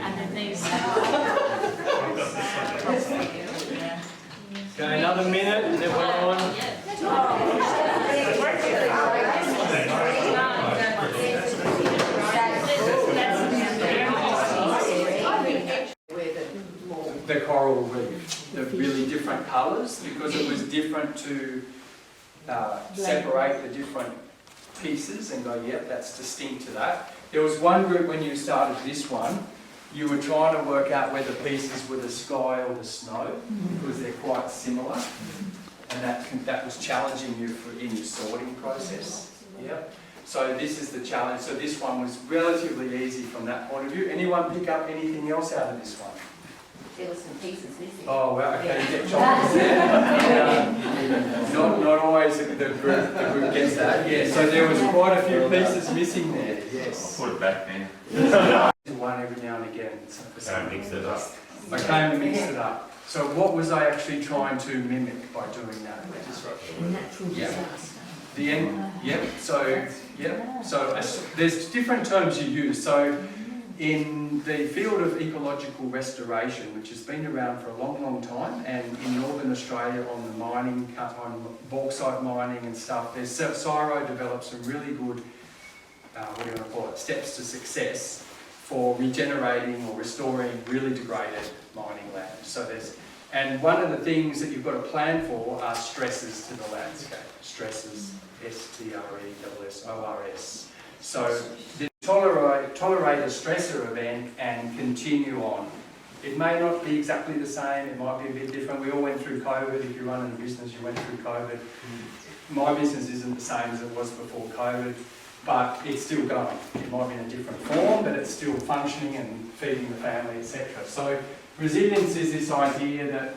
And then these. Okay, another minute and then we're on. The coral reef, the really different colours, because it was different to separate the different pieces and go, yep, that's distinct to that. There was one group when you started this one, you were trying to work out whether pieces were the sky or the snow, because they're quite similar, and that was challenging you in your sorting process. Yep. So this is the challenge. So this one was relatively easy from that point of view. Anyone pick up anything else out of this one? There were some pieces missing. Oh, well, okay, you get chocolates there. Not always the group gets that. Yeah, so there was quite a few pieces missing there, yes. I'll put it back then. One every now and again. Mix it up. I came and mixed it up. So what was I actually trying to mimic by doing that? Natural disaster. The end, yep, so there's different terms you use. So in the field of ecological restoration, which has been around for a long, long time, and in Northern Australia on the mining, on bauxite mining and stuff, CSIRO developed some really good, what do you want to call it, steps to success for regenerating or restoring really degraded mining land. And one of the things that you've got to plan for are stresses to the landscape. Stresses, S-T-R-E-S-S-O-R-S. So tolerate a stressor event and continue on. It may not be exactly the same, it might be a bit different. We all went through COVID. If you're running a business, you went through COVID. My business isn't the same as it was before COVID, but it's still going. It might be in a different form, but it's still functioning and feeding the family, etc. So resilience is this idea that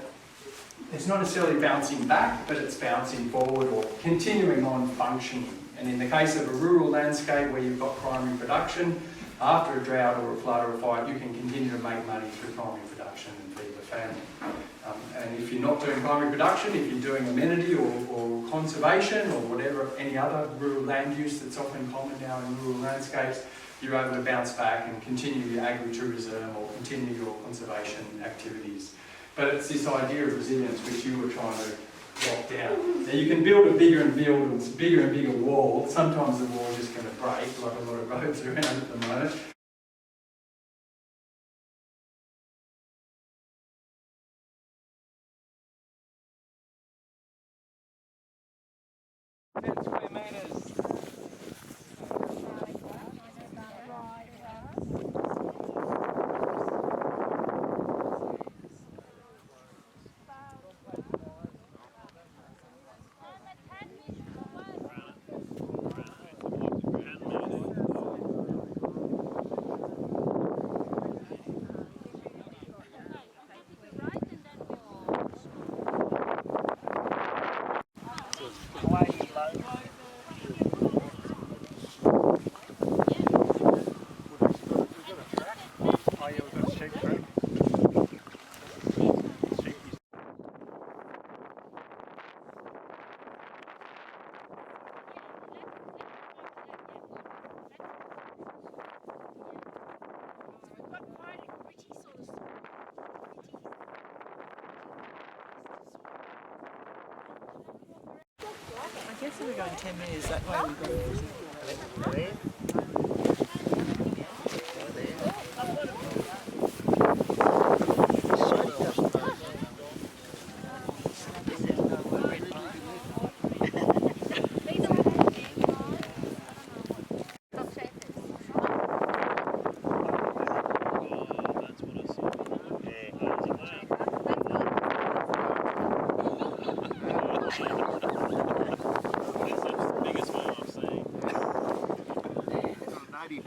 it's not necessarily bouncing back, but it's bouncing forward or continuing on functioning. And in the case of a rural landscape where you've got primary production, after a drought or a flood or a fire, you can continue to make money through primary production and feed the family. And if you're not doing primary production, if you're doing amenity or conservation or whatever, any other rural land use that's often common now in rural landscapes, you're able to bounce back and continue your agritourism or continue your conservation activities. But it's this idea of resilience which you were trying to lock down. Now you can build a bigger and bigger wall. Sometimes the wall's just going to break, like a lot of roads around at the moment. I guess if we're going 10 metres that way, we've got to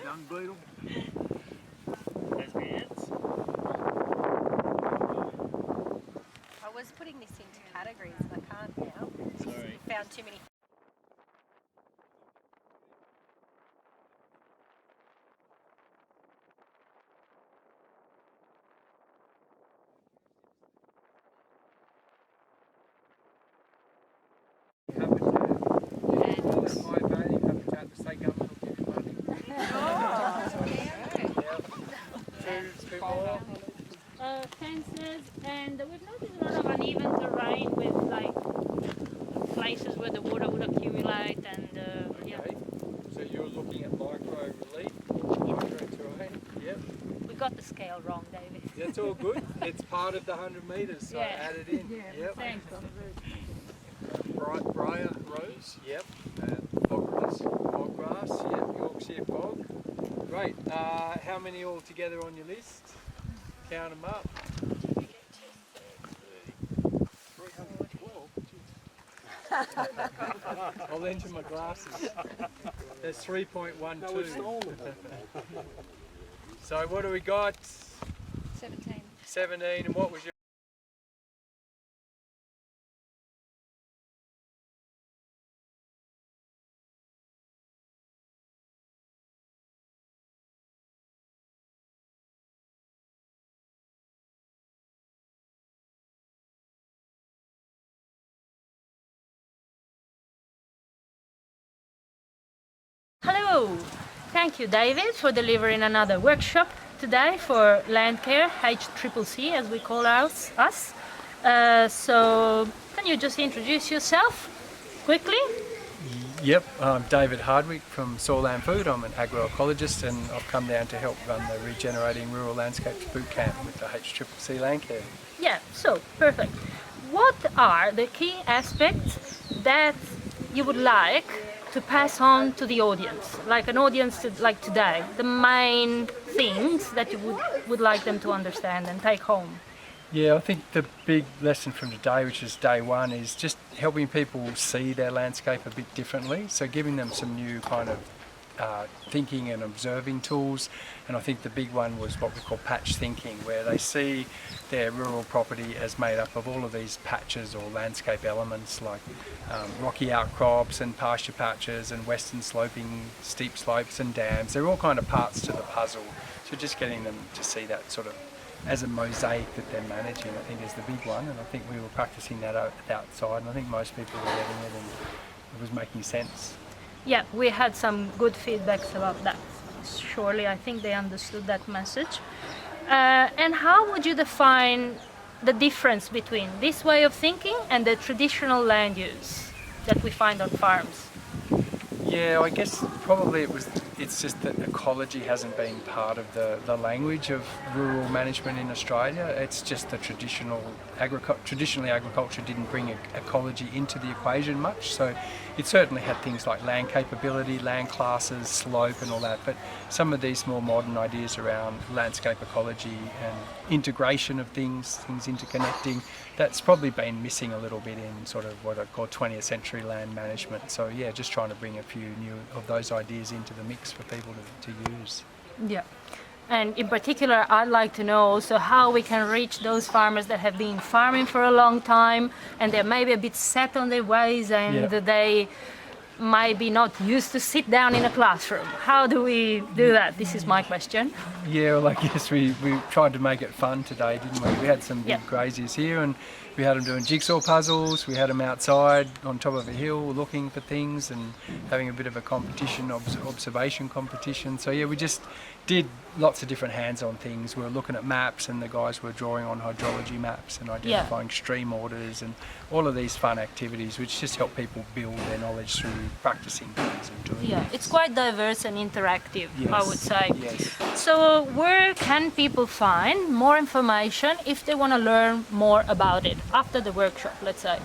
dung beetle. I was putting this into categories and I can't now. Sorry. Found too many. people are? Fences, and we've noticed a lot of uneven terrain with like places where the water would accumulate and yeah. Okay. So you're looking at micro relief, micro terrain. Yep. We got the scale wrong, David. That's all good. It's part of the 100 metres, so Yeah. add it in. Yep. Thanks. Briar rose. Yep. Bog grass. Yep. Yorkshire bog. Great. How many all together on your list? Count them up. 312. I'll lend you my glasses. There's 3.12. So what do we got? 17. 17. And what was your... Hello! Thank you, David, for delivering another workshop today for Landcare, HCCC as we call us. So, can you just introduce yourself quickly? Yep, I'm David Hardwick from Soil Land Food. I'm an agroecologist and I've come down to help run the Regenerating Rural Landscapes Bootcamp with the HCCC Landcare. Yeah, so perfect. What are the key aspects that you would like to pass on to the audience, like an audience like today, the main things that you would like them to understand and take home? Yeah, I think the big lesson from today, which is day one, is just helping people see their landscape a bit differently. So giving them some new kind of thinking and observing tools. And I think the big one was what we call patch thinking, where they see their rural property as made up of all of these patches or landscape elements like rocky outcrops and pasture patches and western sloping steep slopes and dams. They're all kind of parts to the puzzle. So just getting them to see that sort of as a mosaic that they're managing, I think is the big one. And I think we were practicing that outside, and I think most people were getting it and it was making sense. Yeah, we had some good feedbacks about that. Surely, I think they understood that message. And how would you define the difference between this way of thinking and the traditional land use that we find on farms? Yeah, I guess probably it's just that ecology hasn't been part of the language of rural management in Australia. It's just the traditionally agriculture didn't bring ecology into the equation much. So it certainly had things like land capability, land classes, slope and all that. But some of these more modern ideas around landscape ecology and integration of things interconnecting, that's probably been missing a little bit in sort of what I call 20th century land management. So yeah, just trying to bring a few new of those ideas into the mix for people to use. Yeah. And in particular, I'd like to know also how we can reach those farmers that have been farming for a long time and they're maybe a bit set on their ways and they might be not used to sit down in a classroom. How do we do that? This is my question. Yeah, well, I guess we tried to make it fun today, didn't we? We had some big graziers here and we had them doing jigsaw puzzles, we had them outside on top of a hill looking for things and having a bit of a competition, observation competition. So yeah, we just did lots of different hands-on things. We were looking at maps and the guys were drawing on hydrology maps and identifying stream orders and all of these fun activities which just help people build their knowledge through practicing things and doing things. It's quite diverse and interactive, I would say. Yes. So where can people find more information if they want to learn more about it after the workshop, let's say?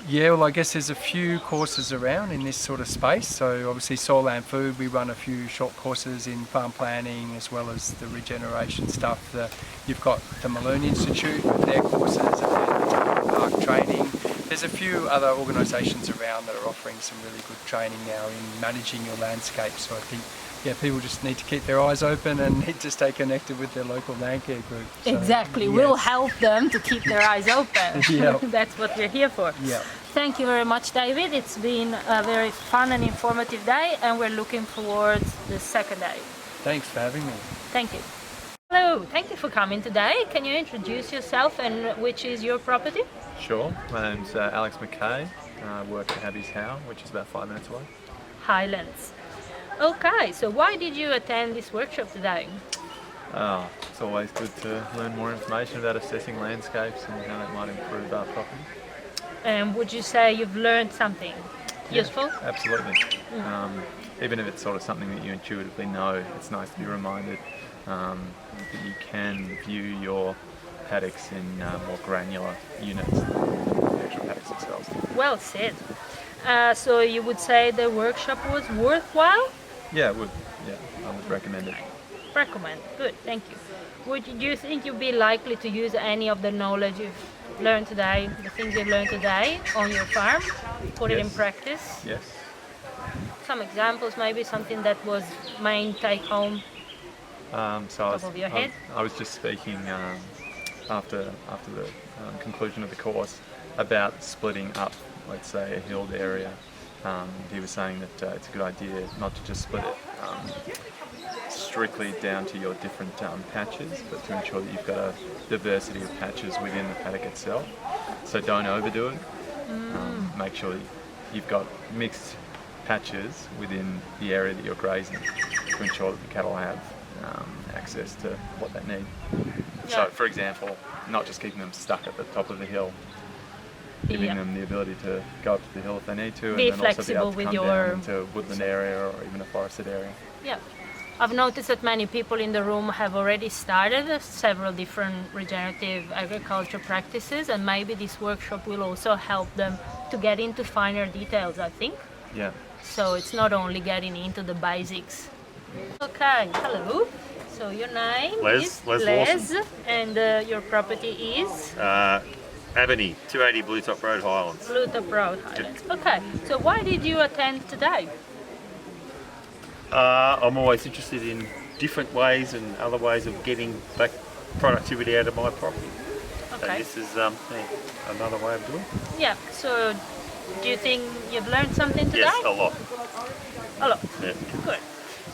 Yeah, well, I guess there's a few courses around in this sort of space. So obviously Soil Land Food, we run a few short courses in farm planning as well as the regeneration stuff. You've got the Malone Institute with their courses and then park training. There's a few other organisations around that are offering some really good training now in managing your landscape. So I think people just need to keep their eyes open and need to stay connected with their local landcare group. So, exactly, we'll help them to keep their eyes open. That's what we're here for. Yeah. Thank you very much, David. It's been a very fun and informative day and we're looking forward to the second day. Thanks for having me. Thank you. Hello, thank you for coming today. Can you introduce yourself and which is your property? Sure. My name's Alex McKay. I work at Habby's Howe, which is about 5 minutes away. Highlands. Okay, so why did you attend this workshop today? It's always good to learn more information about assessing landscapes and how that might improve our property. And would you say you've learned something useful? Yeah, absolutely. Even if it's sort of something that you intuitively know, it's nice to be reminded that you can view your paddocks in more granular units than the actual paddocks themselves. Well said. So you would say the workshop was worthwhile? Yeah, I would recommend it. Recommend. Good, thank you. Do you think you'd be likely to use any of the knowledge you've learned today, the things you've learned today on your farm, put it in practice? Yes. Some examples, maybe something that was main take home. Top of your head? I was just speaking after the conclusion of the course about splitting up, let's say, a hilled area. He was saying that it's a good idea not to just split it strictly down to your different patches, but to ensure that you've got a diversity of patches within the paddock itself. So don't overdo it. Make sure that you've got mixed patches within the area that you're grazing to ensure that the cattle have access to what they need. Yeah. So, for example, not just keeping them stuck at the top of the hill, giving them the ability to go up to the hill if they need to, Be and then also be able flexible to with come your down into a woodland area or even a forested area. Yeah. I've noticed that many people in the room have already started several different regenerative agriculture practices, and maybe this workshop will also help them to get into finer details, I think. Yeah. So it's not only getting into the basics. Okay, hello. So your name is Les and your property is? Abney, 280 Blue Top Road, Highlands. Blue Top Road, Highlands. Okay, so why did you attend today? I'm always interested in different ways and other ways of getting back productivity out of my property. Okay. And this is another way of doing it. Yeah, so do you think you've learned something today? Yes, a lot. A lot. Yeah. Good.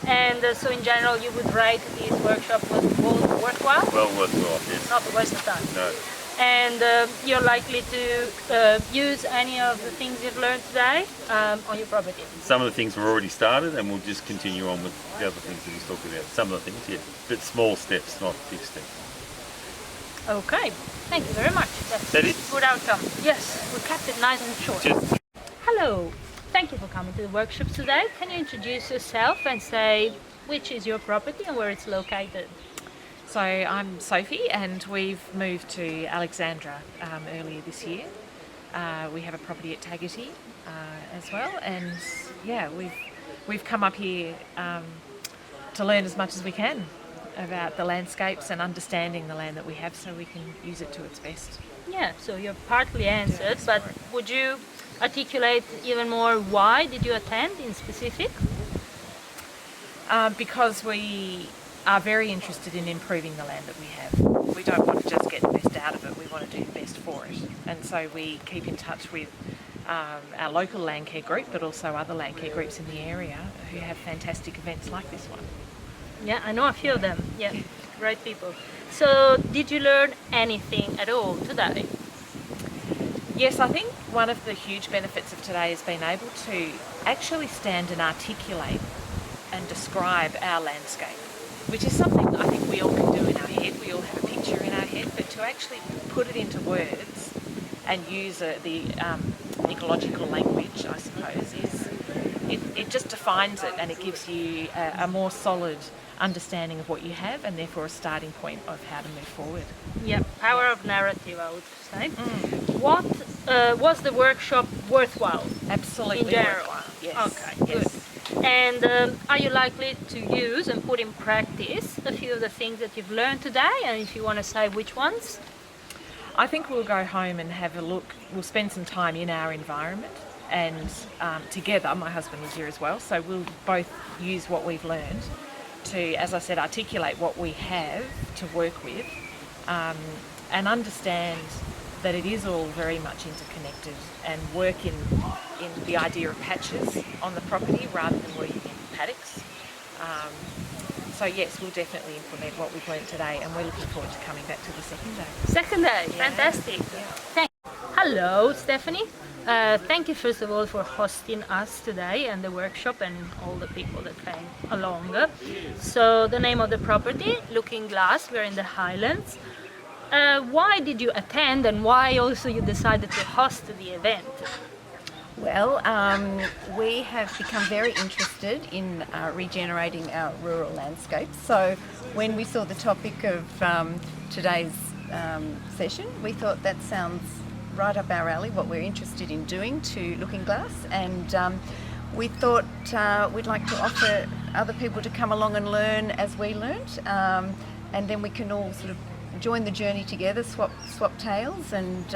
And so in general you would rate this workshop was worthwhile? Well worthwhile, yes. Not a waste of time. No. And you're likely to use any of the things you've learned today on your property? Some of the things were already started and we'll just continue on with the other things that he's talking about. Some of the things, yeah. But small steps, not big steps. Okay, thank you very much. That's That it? good outcome. Yes, we kept it nice and short. Just Hello, thank you for coming to the workshop today. Can you introduce yourself and say which is your property and where it's located? So I'm Sophie, and we've moved to Alexandra earlier this year. We have a property at Taggart as well, and yeah, we've come up here to learn as much as we can about the landscapes and understanding the land that we have, so we can use it to its best. Yeah, so you're partly answered, but would you articulate even more why did you attend in specific? Because we are very interested in improving the land that we have. We don't want to just get the best out of it, we want to do the best for it. And so we keep in touch with our local Landcare group, but also other Landcare groups in the area who have fantastic events like this one. Yeah, I know a few of them. Yeah, great people. So did you learn anything at all today? Yes, I think one of the huge benefits of today is being able to actually stand and articulate and describe our landscape, which is something I think we all can do in our head. We all have a picture in our head, but to actually put it into words and use the ecological language, I suppose, it just defines it, and it gives you a more solid understanding of what you have, and therefore a starting point of how to move forward. Yeah, power of narrative, I would say. What was the workshop worthwhile? Absolutely In general? worthwhile. Yes. Okay, yes. good. And are you likely to use and put in practice a few of the things that you've learned today? And if you want to say which ones? I think we'll go home and have a look. We'll spend some time in our environment, and together, my husband was here as well, so we'll both use what we've learned to, as I said, articulate what we have to work with, and understand that it is all very much interconnected, and work in the idea of patches on the property rather than working in paddocks. So yes, we'll definitely implement what we've learned today, and we're looking forward to coming back to the second day. Second day, Yeah. fantastic. Yeah. Thanks. Hello, Stephanie. Thank you first of all for hosting us today and the workshop and all the people that came along. So the name of the property, Looking Glass, we're in the Highlands. Why did you attend and why also you decided to host the event? Well, we have become very interested in regenerating our rural landscapes. So when we saw the topic of today's session, we thought that sounds right up our alley, what we're interested in doing to Looking Glass, and we thought we'd like to offer other people to come along and learn as we learnt, and then we can all sort of join the journey together, swap tales, and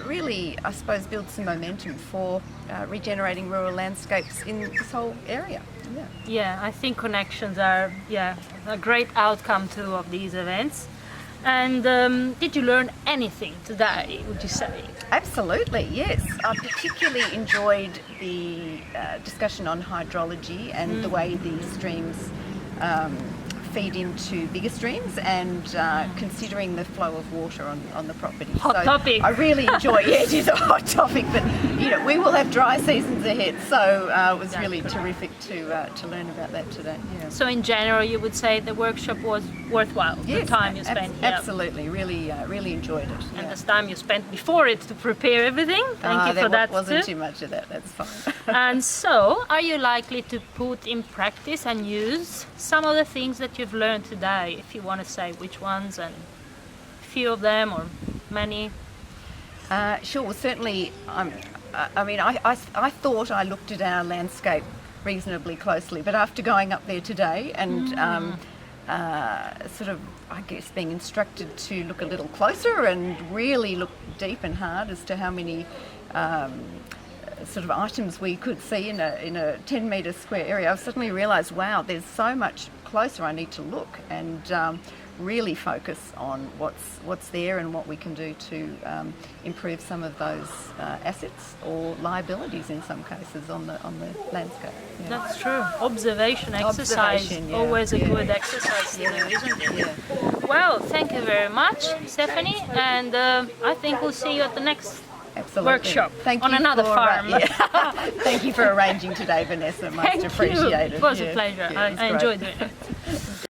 really, I suppose, build some momentum for regenerating rural landscapes in this whole area. Yeah, I think connections are a great outcome too of these events. And did you learn anything today, would you say? Absolutely, yes. I particularly enjoyed the discussion on hydrology and the way these streams feed into bigger streams, and considering the flow of water on the property. Hot topic. I really enjoy it is a hot topic, but you know, we will have dry seasons ahead, so it was really terrific to learn about that today. Yeah. So in general you would say the workshop was worthwhile, Yes, the time you spent here? Absolutely, really enjoyed it. And the time you spent before it to prepare everything. Thank you for that wasn't too. too much of that, that's fine. And so, are you likely to put in practice and use some of the things that you've learned today, if you want to say which ones, and a few of them or many? Sure, well, certainly, I thought I looked at our landscape reasonably closely, but after going up there today and sort of, I guess, being instructed to look a little closer and really look deep and hard as to how many sort of items we could see in a 10 metre square area, I've suddenly realised, wow, there's so much closer I need to look and really focus on what's there and what we can do to improve some of those assets or liabilities in some cases on the landscape. Yeah. That's true. Observation exercise, yeah, always a good exercise to do, isn't it? Yeah. Well, thank you very much, Stephanie, and I think we'll see you at the next Absolutely. workshop Thank on you another for, farm. Thank you for arranging today, Vanessa. Much Thank appreciated. you. It was a Yeah, pleasure. yeah, it was I great. enjoyed doing it.